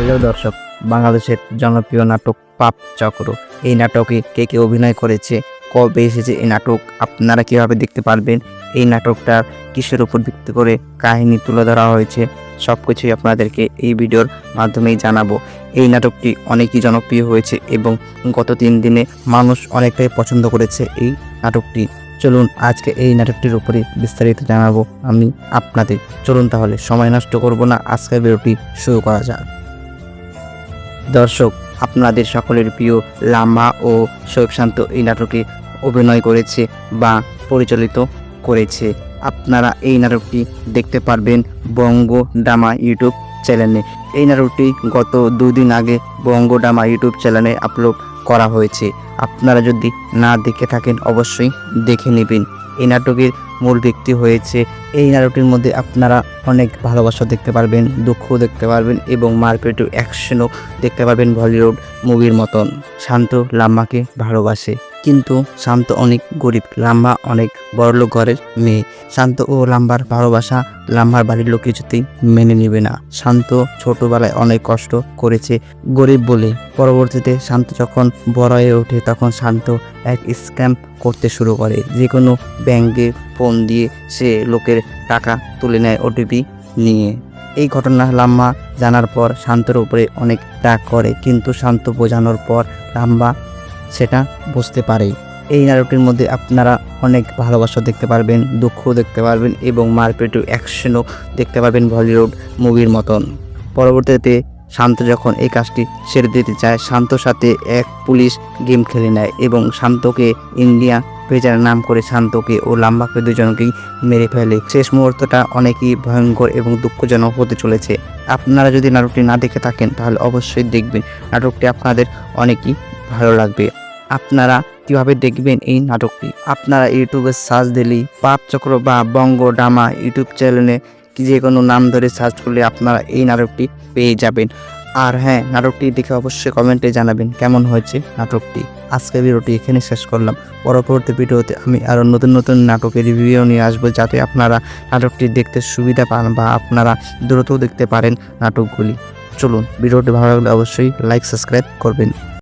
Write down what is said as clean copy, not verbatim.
Hello দর্শক, বাংলাদেশের জনপ্রিয় নাটক পাপ চক্র। এই নাটকে কে কে অভিনয় করেছে, কবে এসেছে এই নাটক, আপনারা কিভাবে দেখতে পারবেন, এই নাটকটা কিসের উপর ভিত্তি করে কাহিনী তুলে ধরা হয়েছে, সব কিছুই আপনাদেরকে এই ভিডিওর মাধ্যমেই জানাবো। এই নাটকটি অনেকই জনপ্রিয় হয়েছে এবং গত 3 দিনে মানুষ অনেকটাই পছন্দ করেছে এই নাটকটি। চলুন আজকে এই নাটকটির উপরে বিস্তারিত জানাবো আমি আপনাদের। চলুন তাহলে সময় নষ্ট করব না, আজকের ভিডিওটি শুরু করা যাক। দর্শক, আপনাদের সকলের প্রিয় লামা ও শোয়েব শান্ত এই নাটকে অভিনয় করেছে বা পরিচালিত করেছে। আপনারা এই নাটকটি দেখতে পারবেন বঙ্গ ড্রামা ইউটিউব চ্যানেলে। এই নাটকটি গত 2 দিন আগে বঙ্গ ড্রামা ইউটিউব চ্যানেলে আপলোড করা হয়েছে। আপনারা যদি না দেখে থাকেন অবশ্যই দেখে নেবেন। এই নাটকের মূল ব্যক্তি হয়েছে, এই নাটকটির মধ্যে আপনারা অনেক ভালোবাসা দেখতে পারবেন, দুঃখও দেখতে পারবেন এবং মারপিট অ্যাকশনও দেখতে পারবেন বলিউড মুভির মতন। শান্ত লাম্বাকে ভালোবাসে, কিন্তু শান্ত অনেক গরিব, লাম্বা অনেক বড়লোক ঘরের মেয়ে। শান্ত ও লাম্বার ভালোবাসা লাম্বার বাড়ির লোক কিছুতেই মেনে নেবে না। শান্ত ছোটবেলায় অনেক কষ্ট করেছে গরিব বলে। পরবর্তীতে শান্ত যখন বড় হয়ে ওঠে তখন শান্ত এক স্ক্যাম করতে শুরু করে। যে কোনো ব্যাংকে ফোন দিয়ে সে লোকের টাকা তুলে নেয় ওটিপি নিয়ে। এই ঘটনা লাম্বা জানার পর শান্তর উপরে অনেক রাগ করে, কিন্তু শান্ত বোঝানোর পর লাম্বা সেটা বুঝতে পারে। এই নাটকটির মধ্যে আপনারা অনেক ভালোবাসা দেখতে পারবেন, দুঃখও দেখতে পারবেন এবং মারপিট অ্যাকশনও দেখতে পারবেন বলিউড মুভির মতন। পরবর্তীতে শান্ত যখন এই কাজটি ছেড়ে দিতে চায়, শান্তর সাথে এক পুলিশ গেম খেলে নেয় এবং শান্তকে ইন্ডিয়া পেজার নাম করে শান্তকে ও লাম্বাকে দুজনকেই মেরে ফেলে। শেষ মুহূর্তটা অনেকই ভয়ঙ্কর এবং দুঃখজনক হতে চলেছে। আপনারা যদি নাটকটি না দেখে থাকেন তাহলে অবশ্যই দেখবেন, নাটকটি আপনাদের অনেকই ভালো লাগবে। আপনারা কিভাবে দেখবেন এই নাটকটি? আপনারা ইউটিউবে সার্চ দিলেই পাপ চক্র বা বঙ্গ ড্রামা ইউটিউব চ্যানেলে যে কোনো নাম ধরে সার্চ করলে আপনারা এই নাটকটি পেয়ে যাবেন। আর হ্যাঁ, নাটকটি দেখে অবশ্যই কমেন্টে জানাবেন কেমন হয়েছে নাটকটি। আজকের ভিডিওটি এখানে শেষ করলাম। পরবর্তী ভিডিওতে আমি আরও নতুন নতুন নাটকের রিভিউ নিয়ে আসবো, যাতে আপনারা নাটকটি দেখতে সুবিধা পান বা আপনারা দ্রুত দেখতে পারেন নাটকগুলি। চলুন, ভিডিওটি ভালো লাগলে অবশ্যই লাইক সাবস্ক্রাইব করবেন।